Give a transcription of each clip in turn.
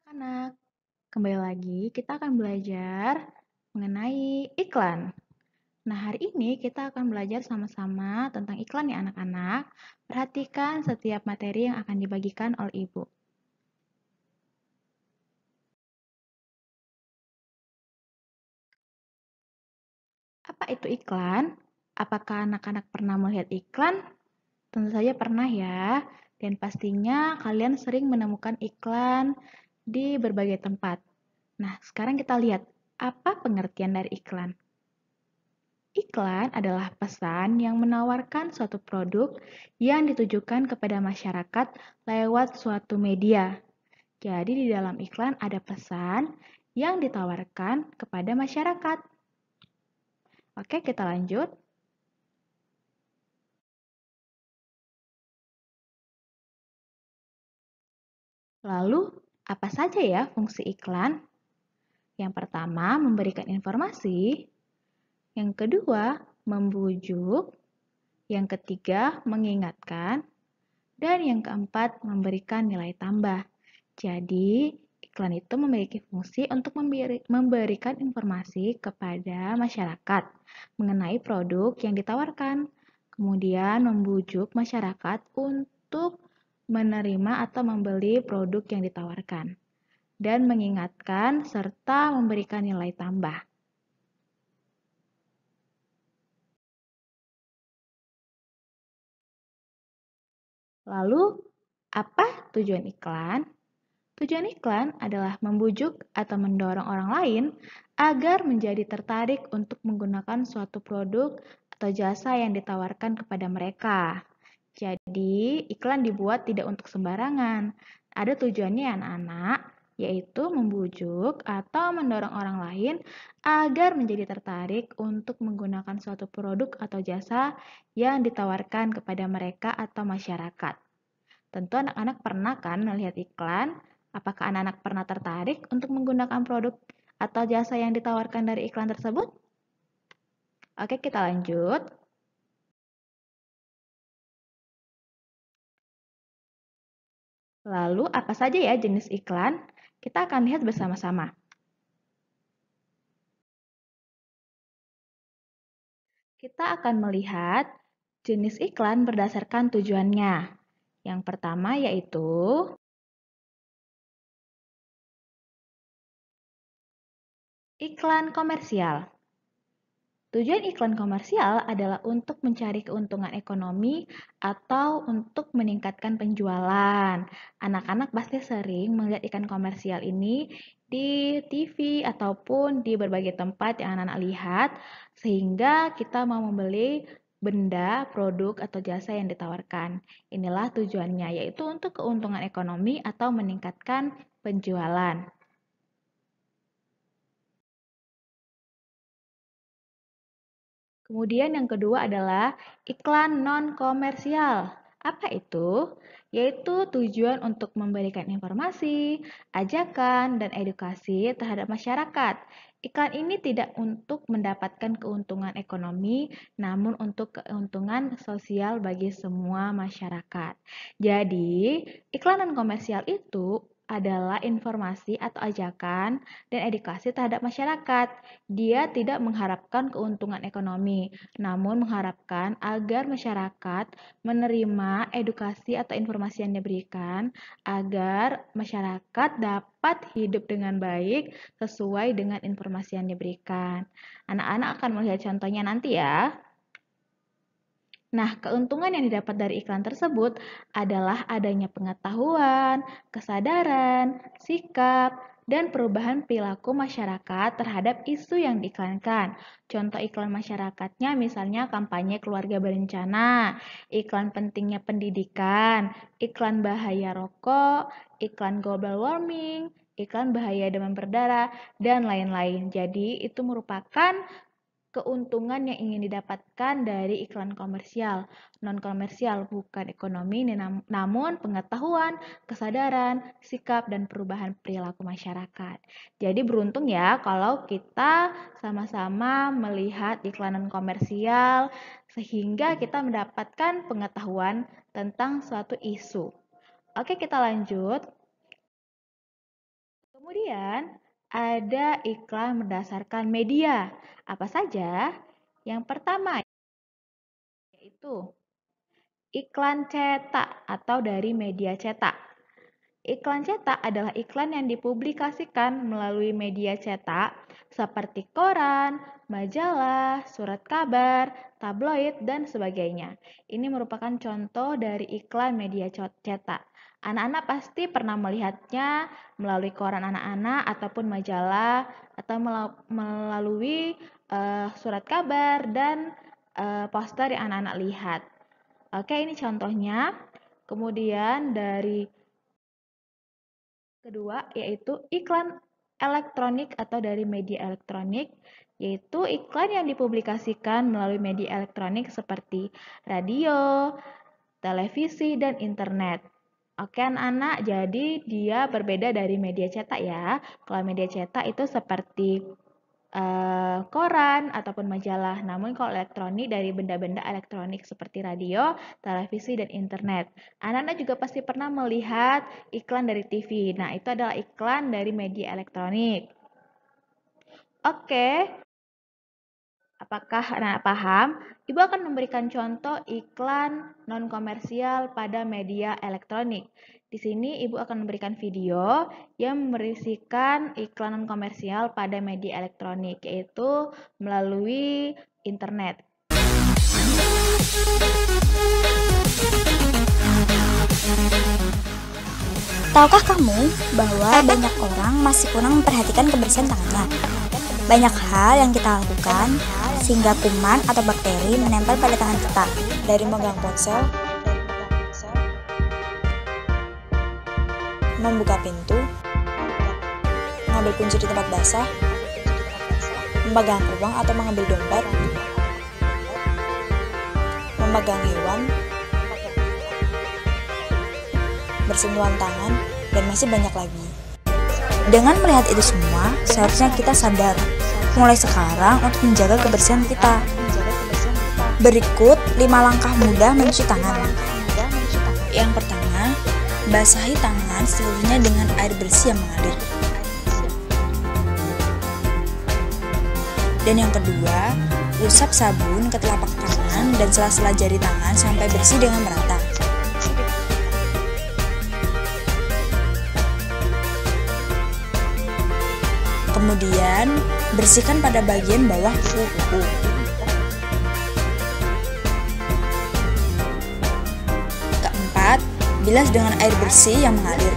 Anak, kembali lagi kita akan belajar mengenai iklan. Nah, hari ini kita akan belajar sama-sama tentang iklan ya anak-anak. Perhatikan setiap materi yang akan dibagikan oleh Ibu. Apa itu iklan? Apakah anak-anak pernah melihat iklan? Tentu saja pernah ya. Dan pastinya kalian sering menemukan iklan di berbagai tempat. Nah, sekarang kita lihat apa pengertian dari iklan. Iklan adalah pesan yang menawarkan suatu produk yang ditujukan kepada masyarakat lewat suatu media. Jadi di dalam iklan ada pesan yang ditawarkan kepada masyarakat. Oke, kita lanjut. Lalu, apa saja ya fungsi iklan? Yang pertama, memberikan informasi. Yang kedua, membujuk. Yang ketiga, mengingatkan. Dan yang keempat, memberikan nilai tambah. Jadi, iklan itu memiliki fungsi untuk memberikan informasi kepada masyarakat mengenai produk yang ditawarkan. Kemudian, membujuk masyarakat untuk menerima atau membeli produk yang ditawarkan. Dan mengingatkan serta memberikan nilai tambah. Lalu, apa tujuan iklan? Tujuan iklan adalah membujuk atau mendorong orang lain agar menjadi tertarik untuk menggunakan suatu produk atau jasa yang ditawarkan kepada mereka. Jadi, iklan dibuat tidak untuk sembarangan. Ada tujuannya ya anak-anak, yaitu membujuk atau mendorong orang lain agar menjadi tertarik untuk menggunakan suatu produk atau jasa yang ditawarkan kepada mereka atau masyarakat. Tentu anak-anak pernah kan melihat iklan? Apakah anak-anak pernah tertarik untuk menggunakan produk atau jasa yang ditawarkan dari iklan tersebut? Oke, kita lanjut. Lalu, apa saja ya jenis iklan? Kita akan lihat bersama-sama. Kita akan melihat jenis iklan berdasarkan tujuannya. Yang pertama yaitu iklan komersial. Tujuan iklan komersial adalah untuk mencari keuntungan ekonomi atau untuk meningkatkan penjualan. Anak-anak pasti sering melihat iklan komersial ini di TV ataupun di berbagai tempat yang anak-anak lihat, sehingga kita mau membeli benda, produk, atau jasa yang ditawarkan. Inilah tujuannya, yaitu untuk keuntungan ekonomi atau meningkatkan penjualan. Kemudian yang kedua adalah iklan non-komersial. Apa itu? Yaitu tujuan untuk memberikan informasi, ajakan, dan edukasi terhadap masyarakat. Iklan ini tidak untuk mendapatkan keuntungan ekonomi, namun untuk keuntungan sosial bagi semua masyarakat. Jadi, iklan non-komersial itu adalah informasi atau ajakan dan edukasi terhadap masyarakat. Dia tidak mengharapkan keuntungan ekonomi, namun mengharapkan agar masyarakat menerima edukasi atau informasi yang diberikan agar masyarakat dapat hidup dengan baik sesuai dengan informasi yang diberikan. Anak-anak akan melihat contohnya nanti ya. Nah, keuntungan yang didapat dari iklan tersebut adalah adanya pengetahuan, kesadaran, sikap, dan perubahan perilaku masyarakat terhadap isu yang diiklankan. Contoh iklan masyarakatnya misalnya kampanye keluarga berencana, iklan pentingnya pendidikan, iklan bahaya rokok, iklan global warming, iklan bahaya demam berdarah, dan lain-lain. Jadi, itu merupakan keuntungan yang ingin didapatkan dari iklan komersial. Non-komersial bukan ekonomi, namun pengetahuan, kesadaran, sikap, dan perubahan perilaku masyarakat. Jadi beruntung ya kalau kita sama-sama melihat iklan non-komersial sehingga kita mendapatkan pengetahuan tentang suatu isu. Oke, kita lanjut. Kemudian ada iklan berdasarkan media. Apa saja? Yang pertama yaitu iklan cetak atau dari media cetak. Iklan cetak adalah iklan yang dipublikasikan melalui media cetak seperti koran, majalah, surat kabar, tabloid, dan sebagainya. Ini merupakan contoh dari iklan media cetak. Anak-anak pasti pernah melihatnya melalui koran anak-anak ataupun majalah atau melalui surat kabar dan poster yang anak-anak lihat. Oke, ini contohnya. Kemudian dari kedua yaitu iklan elektronik atau dari media elektronik, yaitu iklan yang dipublikasikan melalui media elektronik seperti radio, televisi, dan internet. Oke anak-anak, jadi dia berbeda dari media cetak ya. Kalau media cetak itu seperti koran ataupun majalah. Namun kalau elektronik dari benda-benda elektronik seperti radio, televisi, dan internet. Anak-anak juga pasti pernah melihat iklan dari TV. Nah, itu adalah iklan dari media elektronik. Oke, apakah anak-anak paham? Ibu akan memberikan contoh iklan non-komersial pada media elektronik. Di sini Ibu akan memberikan video yang berisikan iklan non-komersial pada media elektronik, yaitu melalui internet. Tahukah kamu bahwa banyak orang masih kurang memperhatikan kebersihan tangannya? Banyak hal yang kita lakukan sehingga kuman atau bakteri menempel pada tangan kita. Dari megang ponsel, membuka pintu, mengambil kunci di tempat basah, memegang uang atau mengambil dompet, memegang hewan, bersentuhan tangan, dan masih banyak lagi. Dengan melihat itu semua, seharusnya kita sadar mulai sekarang untuk menjaga kebersihan kita. Berikut 5 langkah mudah mencuci tangan. Yang pertama, basahi tangan seluruhnya dengan air bersih yang mengalir. Dan yang kedua, usap sabun ke telapak tangan dan sela-sela jari tangan sampai bersih dengan merata. Kemudian, bersihkan pada bagian bawah kuku. Keempat, bilas dengan air bersih yang mengalir.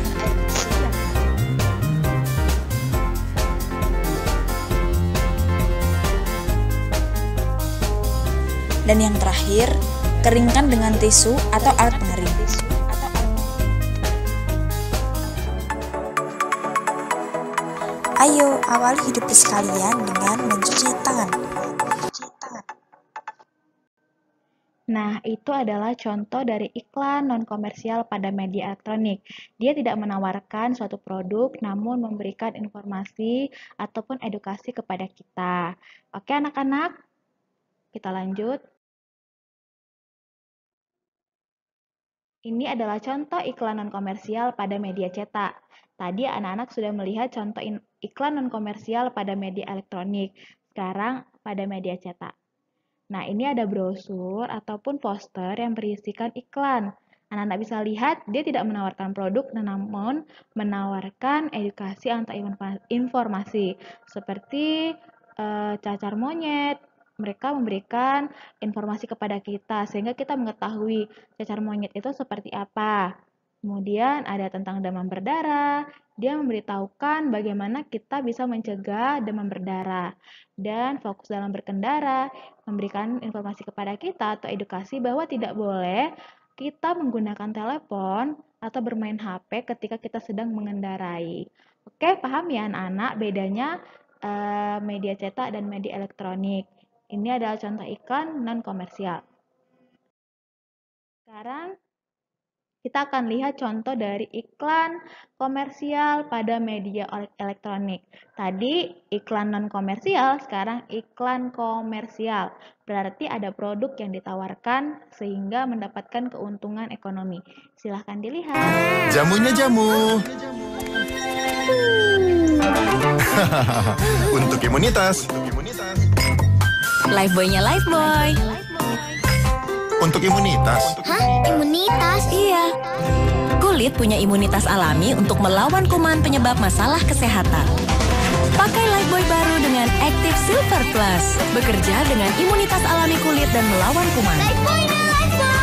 Dan yang terakhir, keringkan dengan tisu atau alat pengering. Ayo, awali hidup sekalian dengan mencuci tangan. Nah, itu adalah contoh dari iklan non-komersial pada media elektronik. Dia tidak menawarkan suatu produk, namun memberikan informasi ataupun edukasi kepada kita. Oke, anak-anak, kita lanjut. Ini adalah contoh iklan non-komersial pada media cetak. Tadi anak-anak sudah melihat contoh iklan non-komersial pada media elektronik. Sekarang pada media cetak. Nah, ini ada brosur ataupun poster yang berisikan iklan. Anak-anak bisa lihat, dia tidak menawarkan produk, namun menawarkan edukasi atau informasi. Seperti cacar monyet, mereka memberikan informasi kepada kita sehingga kita mengetahui cacar monyet itu seperti apa. Kemudian ada tentang demam berdarah, dia memberitahukan bagaimana kita bisa mencegah demam berdarah. Dan fokus dalam berkendara, memberikan informasi kepada kita atau edukasi bahwa tidak boleh kita menggunakan telepon atau bermain HP ketika kita sedang mengendarai. Oke, paham ya anak-anak bedanya media cetak dan media elektronik. Ini adalah contoh iklan non-komersial. Sekarang kita akan lihat contoh dari iklan komersial pada media elektronik. Tadi iklan non-komersial, sekarang iklan komersial. Berarti ada produk yang ditawarkan sehingga mendapatkan keuntungan ekonomi. Silahkan dilihat. Jamunya jamu. Untuk imunitas. Lifebuoy-nya Lifebuoy. Untuk imunitas. Hah? Imunitas? Iya. Kulit punya imunitas alami untuk melawan kuman penyebab masalah kesehatan. Pakai Lifebuoy baru dengan Active Silver Plus. Bekerja dengan imunitas alami kulit dan melawan kuman. Lifebuoy na Lifebuoy!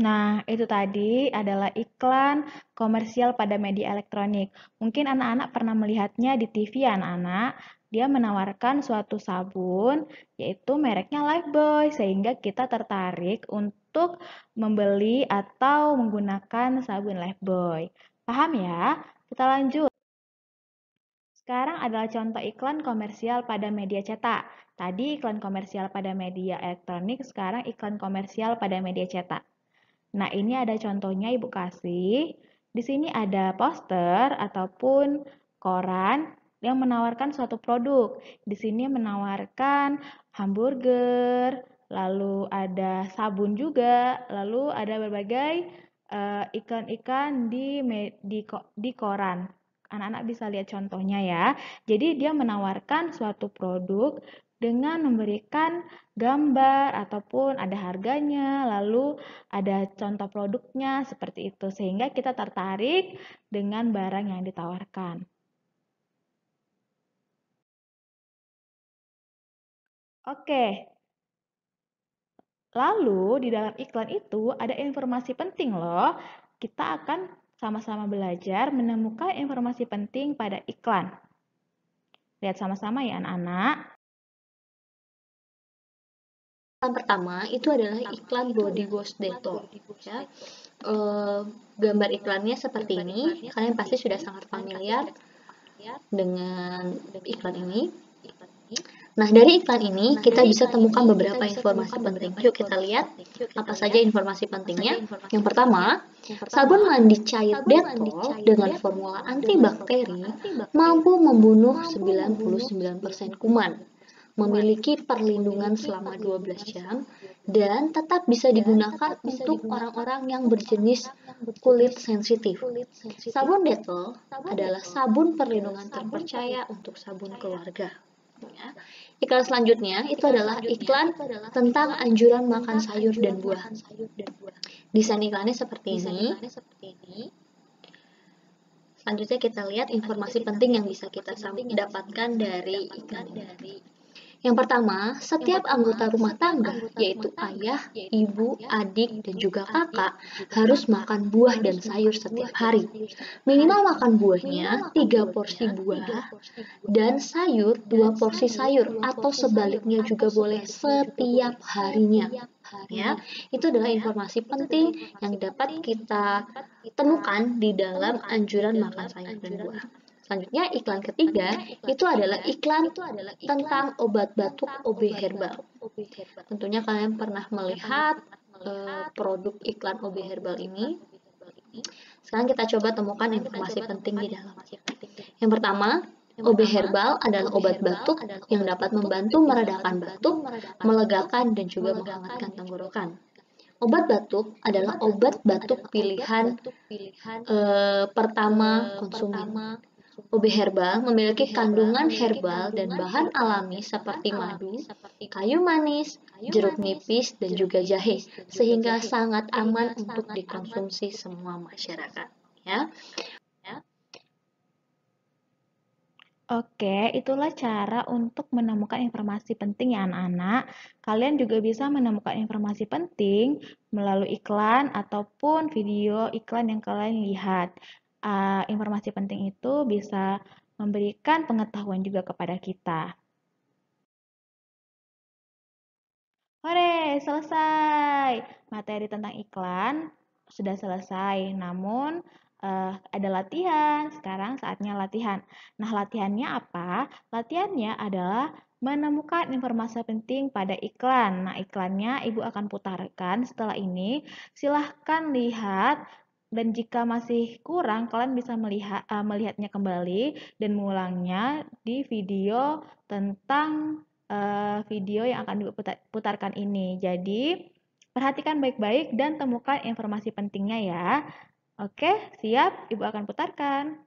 Nah, itu tadi adalah iklan komersial pada media elektronik. Mungkin anak-anak pernah melihatnya di TV ya, anak-anak. Dia menawarkan suatu sabun, yaitu mereknya Lifebuoy, sehingga kita tertarik untuk membeli atau menggunakan sabun Lifebuoy. Paham ya? Kita lanjut. Sekarang adalah contoh iklan komersial pada media cetak. Tadi iklan komersial pada media elektronik, sekarang iklan komersial pada media cetak. Nah, ini ada contohnya Ibu kasih. Di sini ada poster ataupun koran yang menawarkan suatu produk. Di sini menawarkan hamburger, lalu ada sabun juga, lalu ada berbagai iklan-iklan di koran. Anak-anak bisa lihat contohnya ya. Jadi dia menawarkan suatu produk dengan memberikan gambar ataupun ada harganya, lalu ada contoh produknya seperti itu, sehingga kita tertarik dengan barang yang ditawarkan. Oke, lalu di dalam iklan itu ada informasi penting loh. Kita akan sama-sama belajar menemukan informasi penting pada iklan. Lihat sama-sama ya anak-anak. Iklan pertama itu adalah iklan body wash Dettol. Ya. Gambar iklannya seperti ini. Kalian pasti sudah sangat familiar dengan iklan ini. Nah, dari iklan ini kita bisa temukan beberapa informasi penting. Yuk kita lihat apa saja informasi pentingnya. Yang pertama, sabun mandi cair Dettol dengan formula antibakteri mampu membunuh 99% kuman, memiliki perlindungan selama 12 jam, dan tetap bisa digunakan untuk orang-orang yang berjenis kulit sensitif. Sabun Dettol adalah sabun perlindungan terpercaya untuk sabun keluarga. Ya. Iklan selanjutnya itu adalah iklan tentang anjuran makan sayur dan buah. Desain iklannya seperti ini. Selanjutnya kita lihat informasi penting yang bisa kita dapatkan dari iklan ini. Yang pertama, setiap anggota rumah tangga, yaitu ayah, ibu, adik, dan juga kakak, harus makan buah dan sayur setiap hari. Minimal makan buahnya 3 porsi buah, dan sayur 2 porsi sayur, atau sebaliknya juga boleh setiap harinya. Ya, itu adalah informasi penting yang dapat kita temukan di dalam anjuran makan sayur dan buah. Selanjutnya, iklan ketiga itu adalah iklan tentang obat batuk OB Herbal. Tentunya kalian pernah melihat produk iklan OB Herbal ini. Sekarang kita coba temukan informasi penting di dalam. Yang pertama, OB Herbal adalah obat batuk yang dapat membantu meredakan batuk, melegakan, dan juga menghangatkan tenggorokan. Obat batuk adalah obat batuk pilihan pertama konsumen. OB Herbal memiliki kandungan herbal dan bahan alami seperti madu, kayu manis, jeruk nipis, dan juga jahe, sehingga sangat aman untuk dikonsumsi semua masyarakat. Ya. Oke, itulah cara untuk menemukan informasi penting ya anak-anak. Kalian juga bisa menemukan informasi penting melalui iklan ataupun video iklan yang kalian lihat. Informasi penting itu bisa memberikan pengetahuan juga kepada kita. Hore, selesai. Materi tentang iklan sudah selesai. Namun, ada latihan. Sekarang saatnya latihan. Nah, latihannya apa? Latihannya adalah menemukan informasi penting pada iklan. Nah, iklannya Ibu akan putarkan setelah ini. Silahkan lihat. Dan jika masih kurang, kalian bisa melihatnya kembali dan mengulangnya di video tentang video yang akan diputarkan ini. Jadi, perhatikan baik-baik dan temukan informasi pentingnya ya. Oke, siap? Ibu akan putarkan.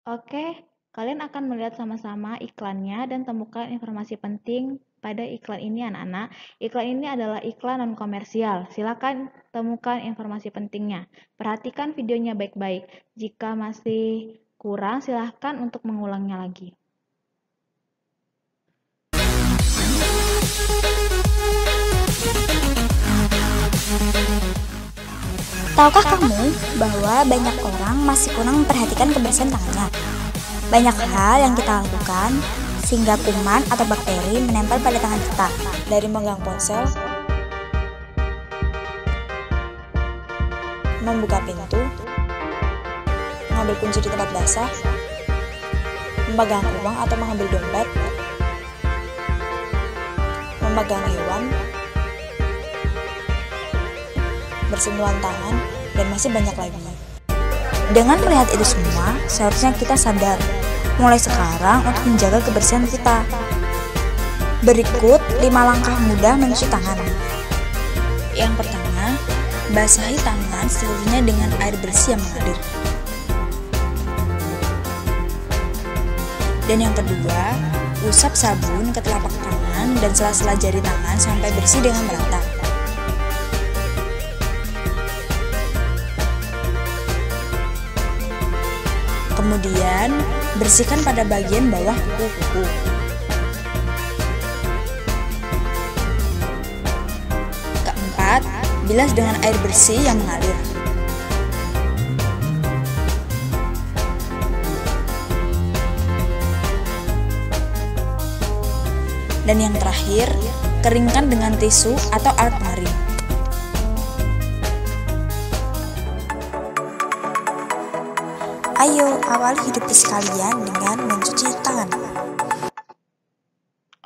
Oke, kalian akan melihat sama-sama iklannya dan temukan informasi penting pada iklan ini anak-anak. Iklan ini adalah iklan non-komersial. Silakan temukan informasi pentingnya. Perhatikan videonya baik-baik. Jika masih kurang, silakan untuk mengulangnya lagi. Tahukah kamu bahwa banyak orang masih kurang memperhatikan kebersihan tangannya? Banyak hal yang kita lakukan sehingga kuman atau bakteri menempel pada tangan kita, dari memegang ponsel, membuka pintu, mengambil kunci di tempat basah, memegang uang atau mengambil dompet, memegang hewan, bersentuhan tangan, dan masih banyak lagi. Dengan melihat itu semua, seharusnya kita sadar mulai sekarang untuk menjaga kebersihan kita. Berikut 5 langkah mudah mencuci tangan. Yang pertama, basahi tangan seluruhnya dengan air bersih yang mengalir. Dan yang kedua, usap sabun ke telapak tangan dan sela-sela jari tangan sampai bersih dengan merata. Kemudian, bersihkan pada bagian bawah kuku. Keempat, bilas dengan air bersih yang mengalir. Dan yang terakhir, keringkan dengan tisu atau alat pengering. Ayo, awali hidup bersih kalian dengan mencuci tangan.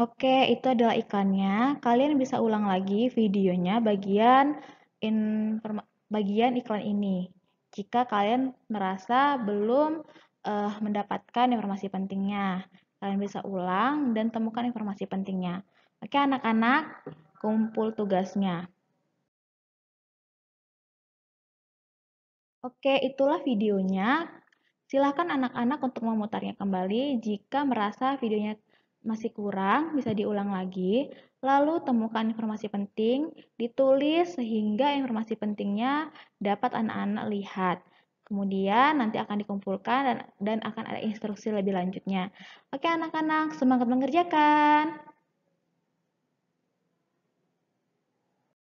Oke, itu adalah iklannya. Kalian bisa ulang lagi videonya bagian iklan ini. Jika kalian merasa belum mendapatkan informasi pentingnya, kalian bisa ulang dan temukan informasi pentingnya. Oke, anak-anak, kumpul tugasnya. Oke, itulah videonya. Silakan anak-anak untuk memutarnya kembali. Jika merasa videonya masih kurang, bisa diulang lagi. Lalu temukan informasi penting, ditulis sehingga informasi pentingnya dapat anak-anak lihat. Kemudian nanti akan dikumpulkan dan akan ada instruksi lebih lanjutnya. Oke anak-anak, semangat mengerjakan.